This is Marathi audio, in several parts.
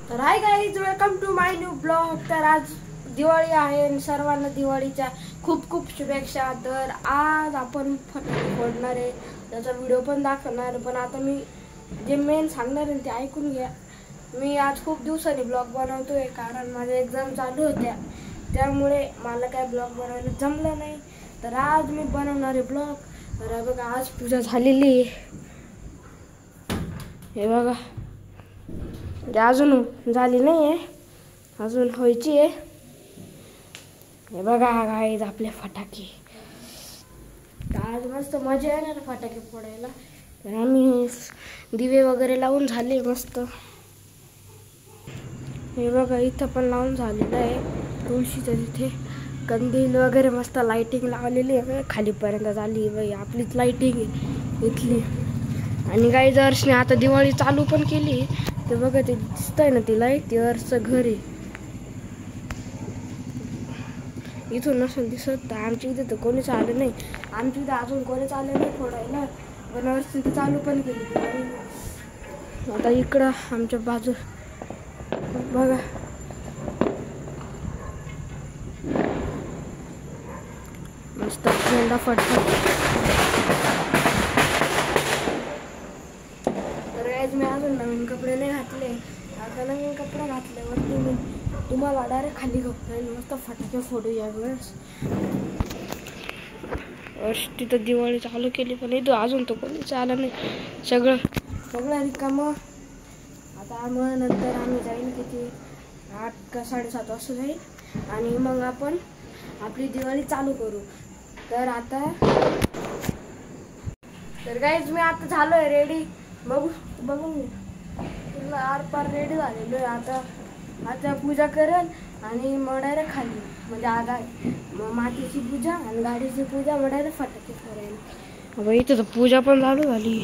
तर hi guys, welcome to my new blog. तर आज दिवाळी आहे आणि सर्वांना दिवाळीच्या खूप खूप शुभेच्छा। तर आज आपण फटाके फोडणार आहे, त्याचा व्हिडिओ पण दाखवणार। पण आता मी जे मेन सांगणार आहे ते ऐकून घ्या। मी आज खूप दिवसांनी ब्लॉग बनवतोय कारण माझ्या एक्झाम चालू होत्या, त्यामुळे मला काय ब्लॉग बनवायला जमलं नाही। तर आज मी बनवणार आहे ब्लॉग। तर बघा, आज पूजा झालेली आहे, हे बघा। अजून झाली नाही आहे, अजून व्हायची आहे। हे बघा गाईज, आपले फटाके। आज मस्त मजा येणार फटाके फोडायला। तर आम्ही दिवे वगैरे लावून झाले मस्त। हे बघा, इथं पण लावून झालेलं आहे तुळशीच्या तिथे। कंदील वगैरे मस्त लाइटिंग लावलेली आहे, खालीपर्यंत झाली बाई आपलीच लाइटिंग आहे इथली। आणि गाईज, अर्शने आता दिवाळी चालू पण केली। ते बघा, ते दिसतंय ना ती लाईट, ती अर्शचं घर आहे। इथून नसून दिसत, आमच्या इथे तर कोणीच आलं नाही। आमच्या इथे अजून कोणीच आलं नाही फोडायला, पण अर्श तिथे चालू पण केली। आता इकडं आमच्या बाजू बघा, मस्त झेंडा फडफड। मी अजून नवीन कपडे नाही घातले। आता नवीन कपडे घातल्यावरती मी तुम्हाला डायरेक्ट खाली घालतो, मस्त फटाके फोडूया वेळेस। वर्ष तिथं दिवाळी चालू केली, पण इथं अजून तो कोणीच आलं नाही। सगळं रिकामं। आता मग नंतर आम्ही जाईल किती 8 का 7:30 वाजता जाईल आणि मग आपण आपली दिवाळी चालू करू। तर गाईज, मी आता झालोय रेडी। बघून तुला आरपार रेडी झालेलो आहे। आता पूजा करेल आणि मग डायरेक्ट खाली, म्हणजे आता मातीची पूजा आणि गाडीची पूजा, मग डायरेक्ट फटाके फोडायला। अगं, इथं तर पूजा पण चालू झाली।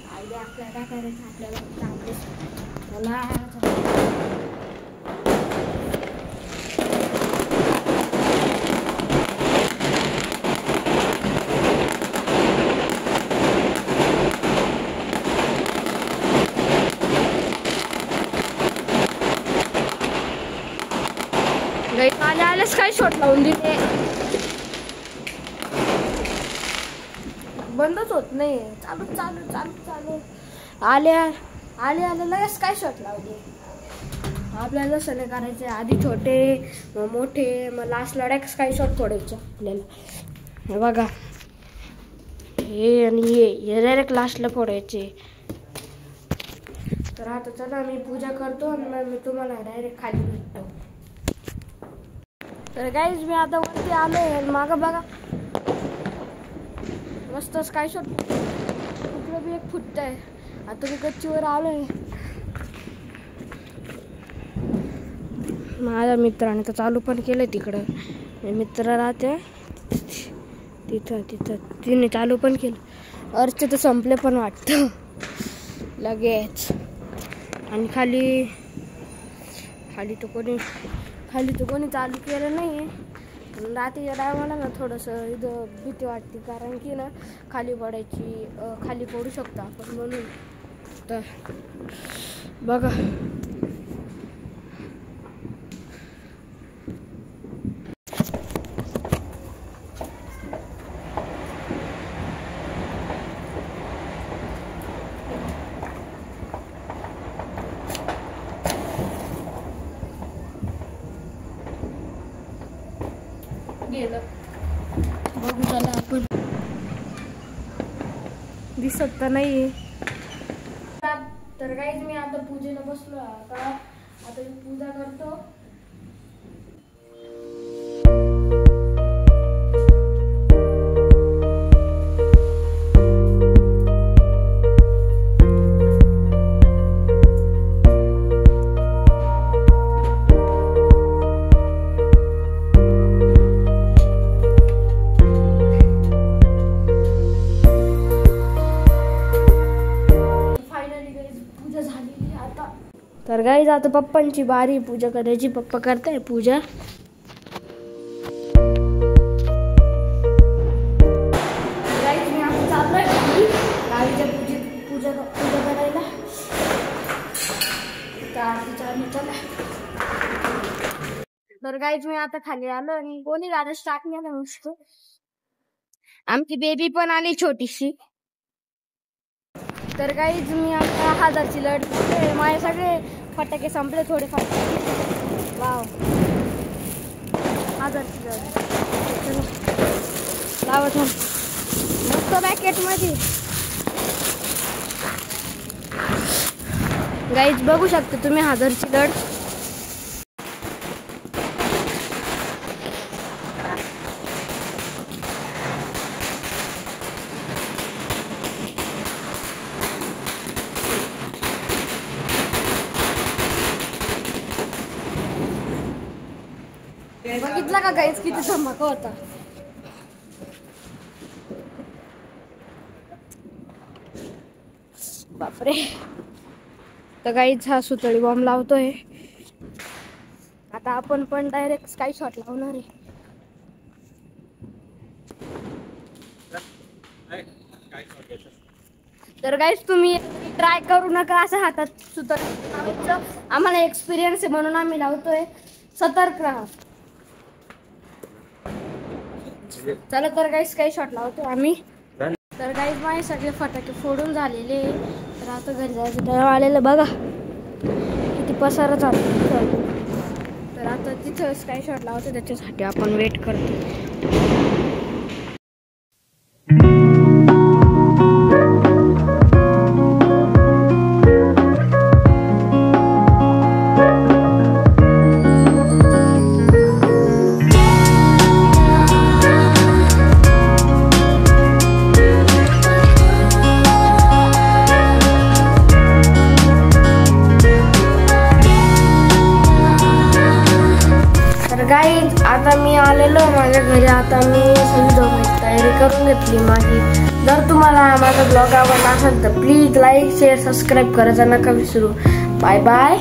आपल्याला काय करायचं, आपल्याला आल्यास काय शॉट लावून दिले, बंदच होत नाही। चालू आले लगेच काय शॉट लावले। आपल्याला सण करायचे, आधी छोटे मग मोठे, मग लास्टला डायरेक्ट काय शॉट फोडायचे आपल्याला। हे बघा, हे आणि हे डायरेक्ट लास्टला फोडायचे। तर आता चला, मी पूजा करतो आणि मग मी तुम्हाला डायरेक्ट खाली भेटतो। तर गाईज, मी आता वरती आलोय, मागं बघा मस्त स्काय शॉट कुठलं बी एक फुटतंय। आता मी गच्चीवर आलोय, माझ्या मित्राने तर चालू पण केलंय तिकडं। मित्र राहते तिथं तिने चालू पण केलं। अर्च तर संपले पण वाटतं लगेच। आणि खाली तर कोणी चालू केलं नाही। रात्रीच्या टायमाला ना थोडंसं इथं भीती वाटते, कारण की ना खाली पडू शकतो आपण, म्हणून। तर बघा, बघू चला आपण, दिसत तर नाहीये। तर गाईज, मी आता पूजेला बसलो। आता मी पूजा करतो। तर गाईज, आता पप्पांची बारी पूजा करायची। पप्पा करताय पूजा। गाईज, मी आता चाललोय गाडीच्या पूजा करायला। बाकीच्या तर गाईज मी आता खाली आलो आणि कोणी दादा स्टार्ट नाही झाला नुसतं. आमची बेबी पण आली छोटीशी. तर गाईज मी आता 1000ची लढ माझे सगळे फटाके संपले थोडेफार. वाव 1000ची लढ लावत मस्त पॅकेट मध्ये. गाईज बघू शकता तुम्ही 1000ची लढ. बघितला का गाईज किती धमाका होता. बापरे. तर गाईज हा सुतळी बॉम्ब लावतोय. आता आपण पण डायरेक्ट स्काय शॉट लावणार आहे. तर गाईज तुम्ही ट्राय करू नका असं हातात सुतळी. आम्हाला एक्सपिरियन्स आहे म्हणून आम्ही लावतोय. सतर्क राहा. चला तर गाईज स्काय शॉट लावतोय आम्ही. तर गाईज माझे सगळे फटाके फोडून झालेले. तर आता घरी जायचं टाइम आलेलं बघा किती पसारा चालू. तर आता तिथं स्काय शॉट लावतो त्याच्यासाठी आपण वेट करतो. गाईज आता मी आलेलो माझ्या घरी. आता मी सगळी तयारी करून घेतली माझी. जर तुम्हाला माझा ब्लॉग आवडला असेल तर प्लीज लाईक शेअर सबस्क्राईब करायचं नका विसरू. Bye bye.